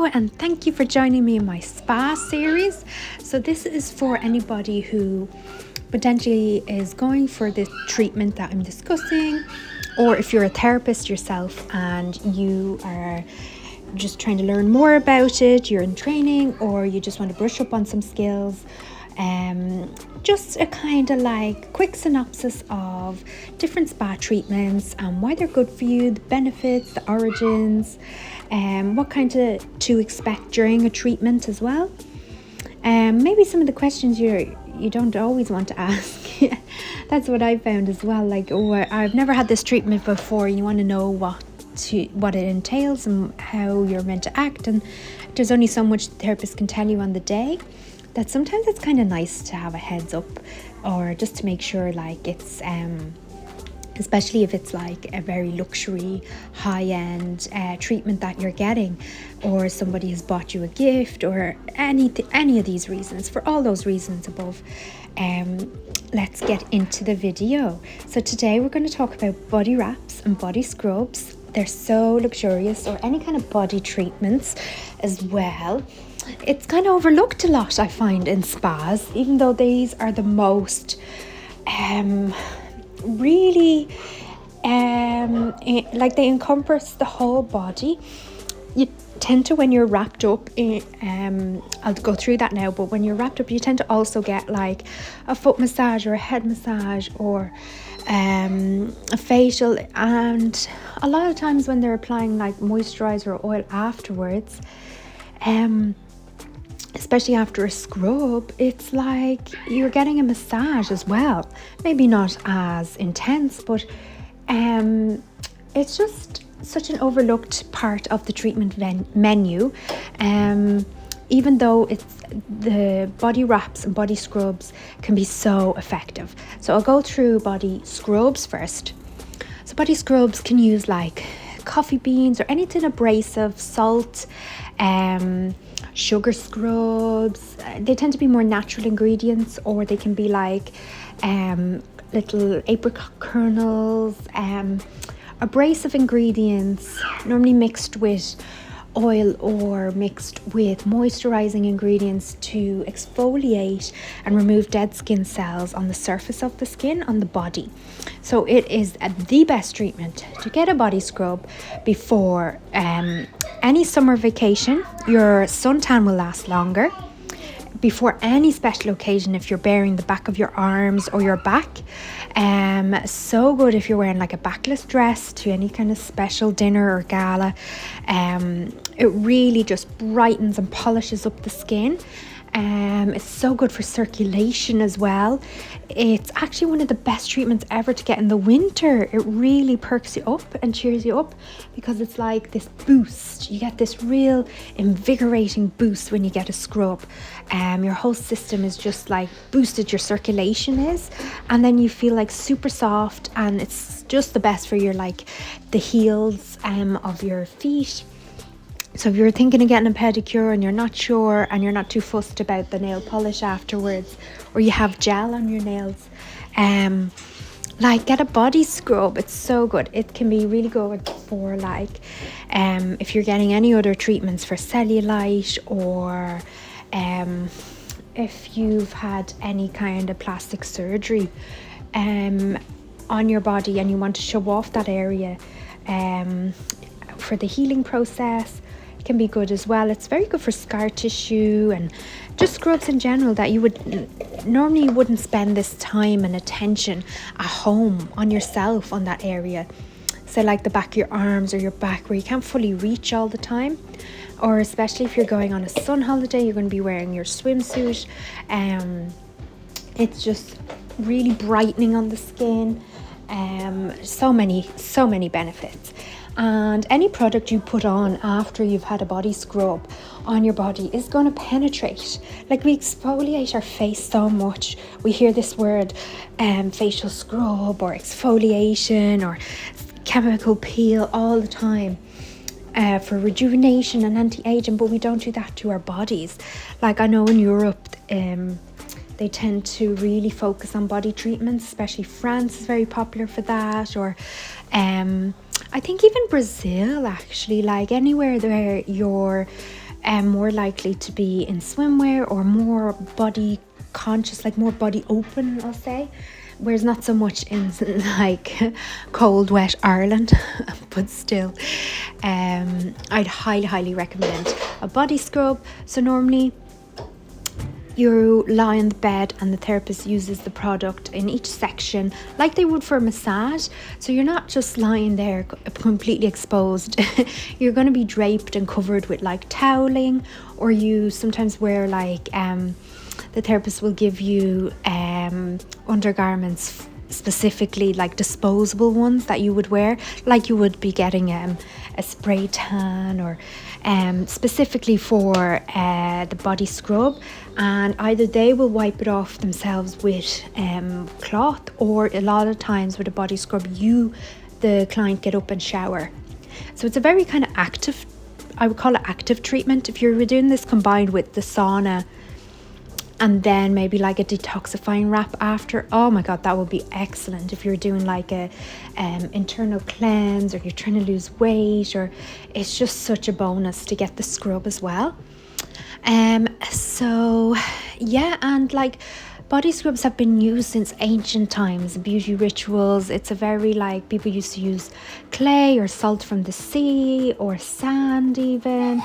Hello, and thank you for joining me in my spa series. So this is for anybody who potentially is going for the treatment that I'm discussing, or if you're a therapist yourself and you are just trying to learn more about it, you're in training, or you just want to brush up on some skills. Just a kind of like quick synopsis of different spa treatments and why they're good for you, the benefits, the origins, what kind to expect during a treatment as well. Maybe some of the questions you don't always want to ask. That's what I found as well. Like, oh, I've never had this treatment before. You want to know what it entails and how you're meant to act, and there's only so much the therapist can tell you on the day. That sometimes it's kind of nice to have a heads up, or just to make sure, like, it's especially if it's like a very luxury high-end treatment that you're getting, or somebody has bought you a gift, or any of these reasons. For all those reasons above, let's get into the video. So today we're going to talk about body wraps and body scrubs. They're so luxurious, or any kind of body treatments as well. It's kind of overlooked a lot, I find, in spas, even though these are the most really like they encompass the whole body. You tend to, when you're wrapped up in, I'll go through that now, but when you're wrapped up, you tend to also get like a foot massage or a head massage, or a facial. And a lot of times when they're applying like moisturizer or oil afterwards, especially after a scrub, it's like you're getting a massage as well. Maybe not as intense, but it's just such an overlooked part of the treatment menu. Even though the body wraps and body scrubs can be so effective. So I'll go through body scrubs first. So body scrubs can use like coffee beans or anything abrasive, salt, sugar scrubs. They tend to be more natural ingredients, or they can be like little apricot kernels, abrasive ingredients, normally mixed with oil or mixed with moisturizing ingredients to exfoliate and remove dead skin cells on the surface of the skin on the body. So it is the best treatment to get a body scrub before any summer vacation. Your suntan will last longer. Before any special occasion, if you're baring the back of your arms or your back. So good if you're wearing like a backless dress to any kind of special dinner or gala. It really just brightens and polishes up the skin. It's so good for circulation as well. It's actually one of the best treatments ever to get in the winter. It really perks you up and cheers you up, because it's like this boost. You get this real invigorating boost when you get a scrub. Your whole system is just like boosted, your circulation is, and then you feel like super soft, and it's just the best for your like the heels of your feet. So if you're thinking of getting a pedicure and you're not sure, and you're not too fussed about the nail polish afterwards, or you have gel on your nails, like get a body scrub. It's so good. It can be really good for like if you're getting any other treatments for cellulite, or if you've had any kind of plastic surgery on your body and you want to show off that area for the healing process. Can be good as well. It's very good for scar tissue and just scrubs in general that you would normally wouldn't spend this time and attention at home on yourself on that area. So like the back of your arms or your back, where you can't fully reach all the time, or especially if you're going on a sun holiday, you're going to be wearing your swimsuit. It's just really brightening on the skin. So many benefits. And any product you put on after you've had a body scrub on your body is going to penetrate. Like, we exfoliate our face so much. We hear this word facial scrub or exfoliation or chemical peel all the time for rejuvenation and anti-aging, but we don't do that to our bodies. Like, I know in Europe they tend to really focus on body treatments, especially France is very popular for that, or I think even Brazil, actually, like anywhere where you're more likely to be in swimwear or more body conscious, like more body open, I'll say. Whereas not so much in like cold, wet Ireland, but still, I'd highly recommend a body scrub. So normally you lie on the bed and the therapist uses the product in each section like they would for a massage. So you're not just lying there completely exposed. You're going to be draped and covered with like toweling, or you sometimes wear like the therapist will give you undergarments, specifically like disposable ones that you would wear, like you would be getting a spray tan, or specifically for the body scrub. And either they will wipe it off themselves with cloth, or a lot of times with a body scrub the client get up and shower. So it's a very kind of active, I would call it active treatment. If you're doing this combined with the sauna and then maybe like a detoxifying wrap after, oh my god, that would be excellent. If you're doing like a internal cleanse, or you're trying to lose weight, or it's just such a bonus to get the scrub as well. So yeah, and like body scrubs have been used since ancient times, beauty rituals. It's a very like, people used to use clay or salt from the sea or sand even.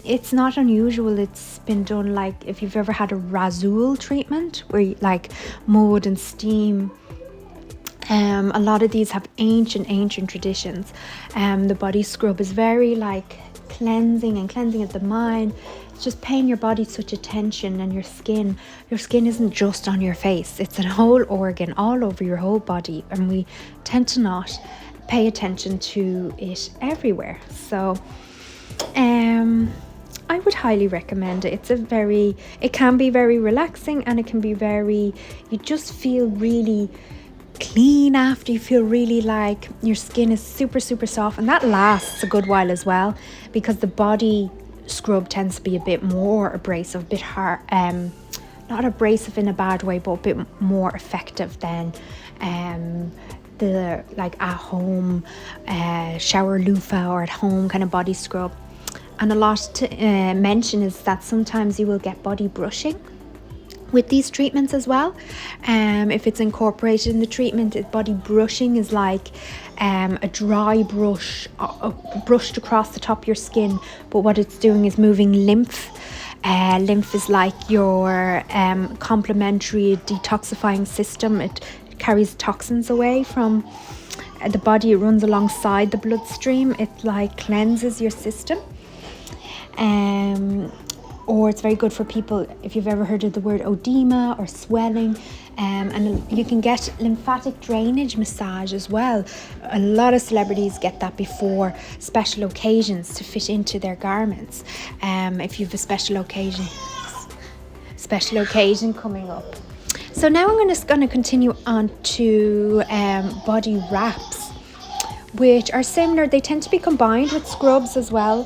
It's not unusual. It's been done, like if you've ever had a Razul treatment where you, like mud and steam. A lot of these have ancient traditions. The body scrub is very like cleansing of the mind. It's just paying your body such attention, and your skin isn't just on your face, it's a whole organ all over your whole body, and we tend to not pay attention to it everywhere. So I would highly recommend it. It can be very relaxing, and it can be you just feel really clean after. You feel really like your skin is super soft, and that lasts a good while as well, because the body scrub tends to be a bit more abrasive, a bit hard, not abrasive in a bad way, but a bit more effective than the like at home shower loofah or at home kind of body scrub. And a lot to mention is that sometimes you will get body brushing with these treatments as well. If it's incorporated in the treatment, body brushing is like a dry brush brushed across the top of your skin, but what it's doing is moving lymph. Lymph is like your complementary detoxifying system. It carries toxins away from the body. It runs alongside the bloodstream. It like cleanses your system. Or it's very good for people if you've ever heard of the word edema or swelling, and you can get lymphatic drainage massage as well. A lot of celebrities get that before special occasions to fit into their garments. If you've a special occasion coming up. So now I'm just going to continue on to body wraps, which are similar. They tend to be combined with scrubs as well,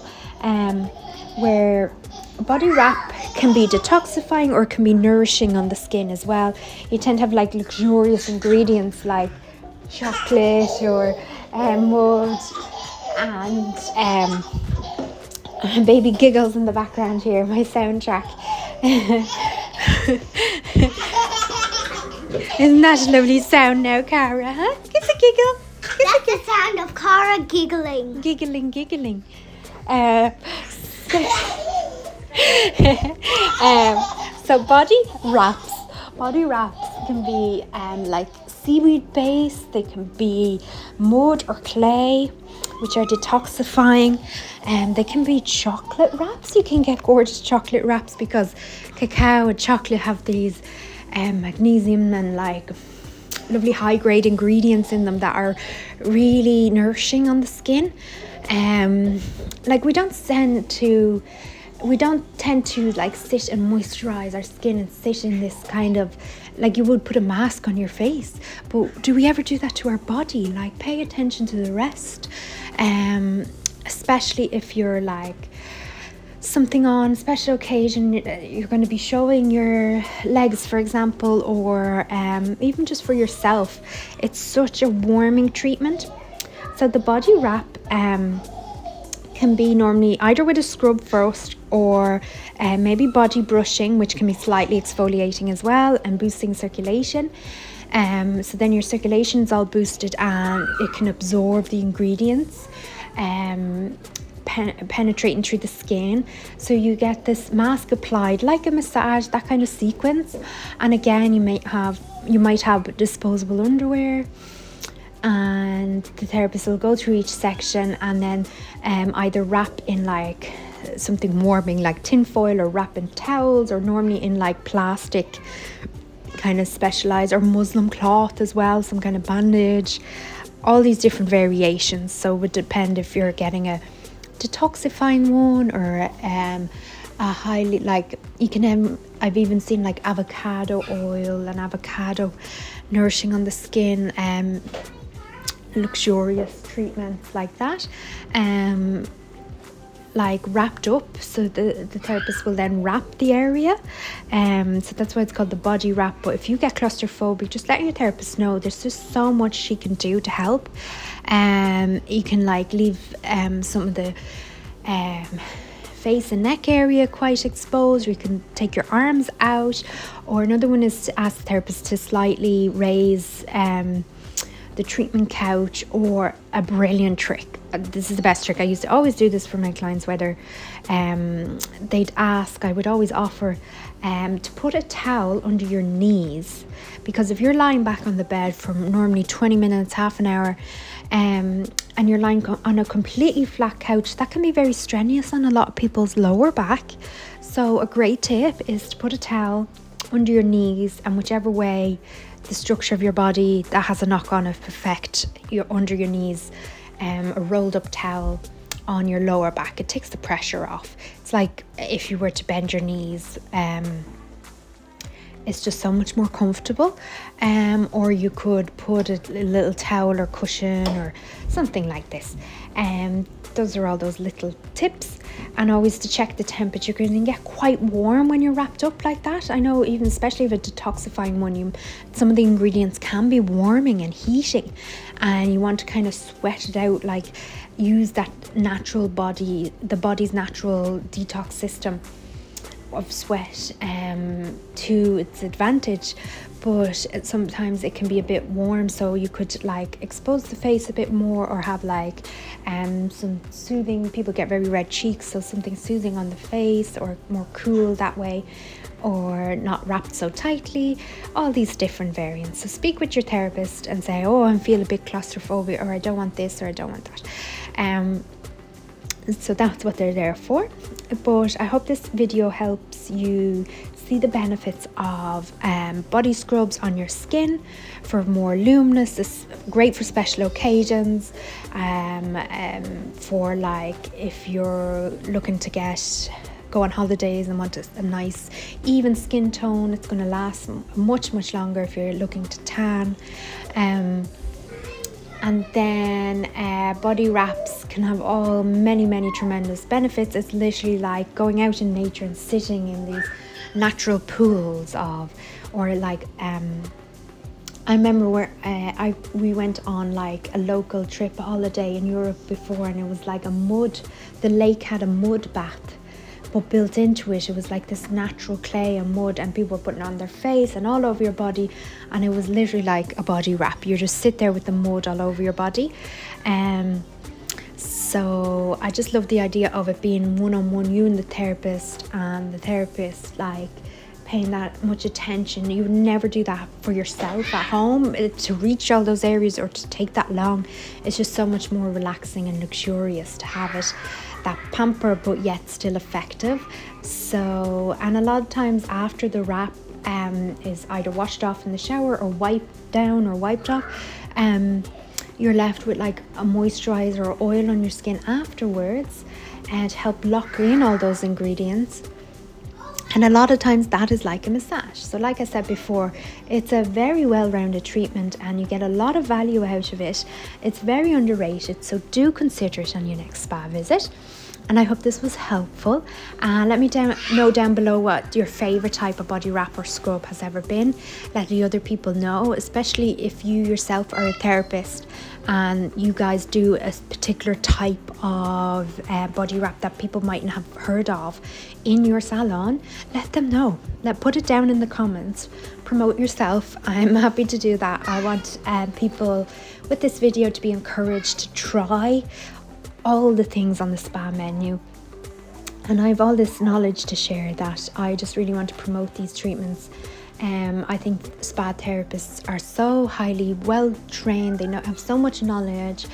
where a body wrap can be detoxifying or can be nourishing on the skin as well. You tend to have like luxurious ingredients like chocolate or mud, and baby giggles in the background here, my soundtrack. Isn't that a lovely sound now, Cara? Huh? It's a giggle. That's the sound of Cara giggling. Giggling. So body wraps can be like seaweed based. They can be mud or clay, which are detoxifying. They can be chocolate wraps. You can get gorgeous chocolate wraps because cacao and chocolate have these magnesium and like lovely high grade ingredients in them that are really nourishing on the skin. Like we don't tend to like sit and moisturize our skin and sit in this kind of like you would put a mask on your face, but do we ever do that to our body? Like pay attention to the rest, especially if you're like something on special occasion, you're going to be showing your legs, for example, or even just for yourself. It's such a warming treatment. So the body wrap can be normally either with a scrub first, or maybe body brushing, which can be slightly exfoliating as well and boosting circulation. So then your circulation is all boosted and it can absorb the ingredients, penetrating through the skin, so you get this mask applied like a massage, that kind of sequence. And again, you might have disposable underwear, and the therapist will go through each section and then either wrap in like something warming like tin foil, or wrap in towels, or normally in like plastic kind of specialized, or muslin cloth as well, some kind of bandage, all these different variations. So it would depend if you're getting a detoxifying one or a highly, like you can I've even seen like avocado oil and avocado nourishing on the skin, luxurious treatments like that, like wrapped up. So the therapist will then wrap the area, so that's why it's called the body wrap. But if you get claustrophobic, just let your therapist know. There's just so much she can do to help. You can like leave some of the face and neck area quite exposed, or you can take your arms out. Or another one is to ask the therapist to slightly raise the treatment couch. Or a brilliant trick, this is the best trick, I used to always do this for my clients, whether they'd ask, I would always offer to put a towel under your knees, because if you're lying back on the bed for normally 20 minutes, half an hour, and you're lying on a completely flat couch, that can be very strenuous on a lot of people's lower back. So a great tip is to put a towel under your knees, and whichever way the structure of your body that has a knock-on effect, you're under your knees, a rolled up towel on your lower back. It takes the pressure off. It's like if you were to bend your knees, it's just so much more comfortable. Or you could put a little towel or cushion or something like this. Those are all those little tips. And always to check the temperature, because you can get quite warm when you're wrapped up like that. I know, even especially with a detoxifying one, some of the ingredients can be warming and heating, and you want to kind of sweat it out, like use that natural the body's natural detox system of sweat to its advantage. But sometimes it can be a bit warm, so you could like expose the face a bit more, or have like some soothing. People get very red cheeks, so something soothing on the face, or more cool that way, or not wrapped so tightly. All these different variants. So speak with your therapist and say, oh, I feel a bit claustrophobic, or I don't want this, or I don't want that. So that's what they're there for. But I hope this video helps you see the benefits of body scrubs on your skin for more luminous. It's great for special occasions, for like if you're looking to go on holidays and want a nice even skin tone. It's going to last much longer if you're looking to tan. And then body wraps can have many tremendous benefits. It's literally like going out in nature and sitting in these natural pools or like I remember where we went on like a local trip holiday in Europe before, and it was like the lake had a mud bath, but built into it was like this natural clay and mud, and people were putting it on their face and all over your body, and it was literally like a body wrap. You just sit there with the mud all over your body. So I just love the idea of it being one-on-one, you and the therapist like paying that much attention. You would never do that for yourself at home, to reach all those areas or to take that long. It's just so much more relaxing and luxurious to have it that pamper, but yet still effective. So, and a lot of times after the wrap is either washed off in the shower or wiped down or wiped off, you're left with like a moisturizer or oil on your skin afterwards, and to help lock in all those ingredients. And a lot of times that is like a massage. So like I said before, it's a very well-rounded treatment and you get a lot of value out of it. It's very underrated, so do consider it on your next spa visit. And I hope this was helpful. Let me know down below what your favorite type of body wrap or scrub has ever been. Let the other people know, especially if you yourself are a therapist and you guys do a particular type of body wrap that people mightn't have heard of in your salon. Let them know. Put it down in the comments. Promote yourself. I'm happy to do that. I want people with this video to be encouraged to try all the things on the spa menu, and I have all this knowledge to share that I just really want to promote these treatments. I think spa therapists are so highly well trained, they have so much knowledge,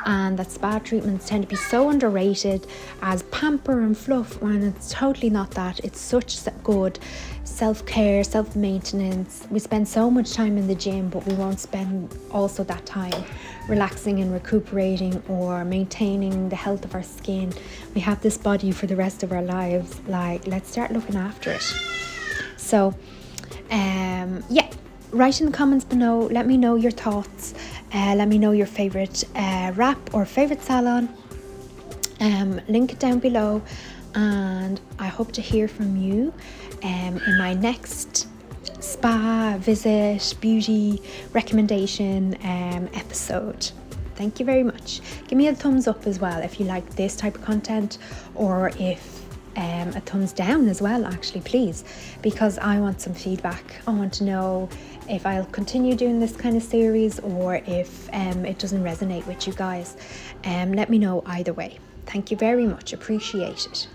and that spa treatments tend to be so underrated as pamper and fluff, when it's totally not that. It's such good self-care, self-maintenance. We spend so much time in the gym, but we won't spend also that time relaxing and recuperating or maintaining the health of our skin. We have this body for the rest of our lives. Like, let's start looking after it. So yeah, write in the comments below. Let me know your thoughts. Let me know your favorite wrap or favorite salon. Link it down below, and I hope to hear from you in my next spa visit beauty recommendation episode. Thank you very much. Give me a thumbs up as well if you like this type of content, or if a thumbs down as well, actually, please, because I want some feedback. I want to know if I'll continue doing this kind of series, or if it doesn't resonate with you guys. Let me know either way. Thank you very much. Appreciate it.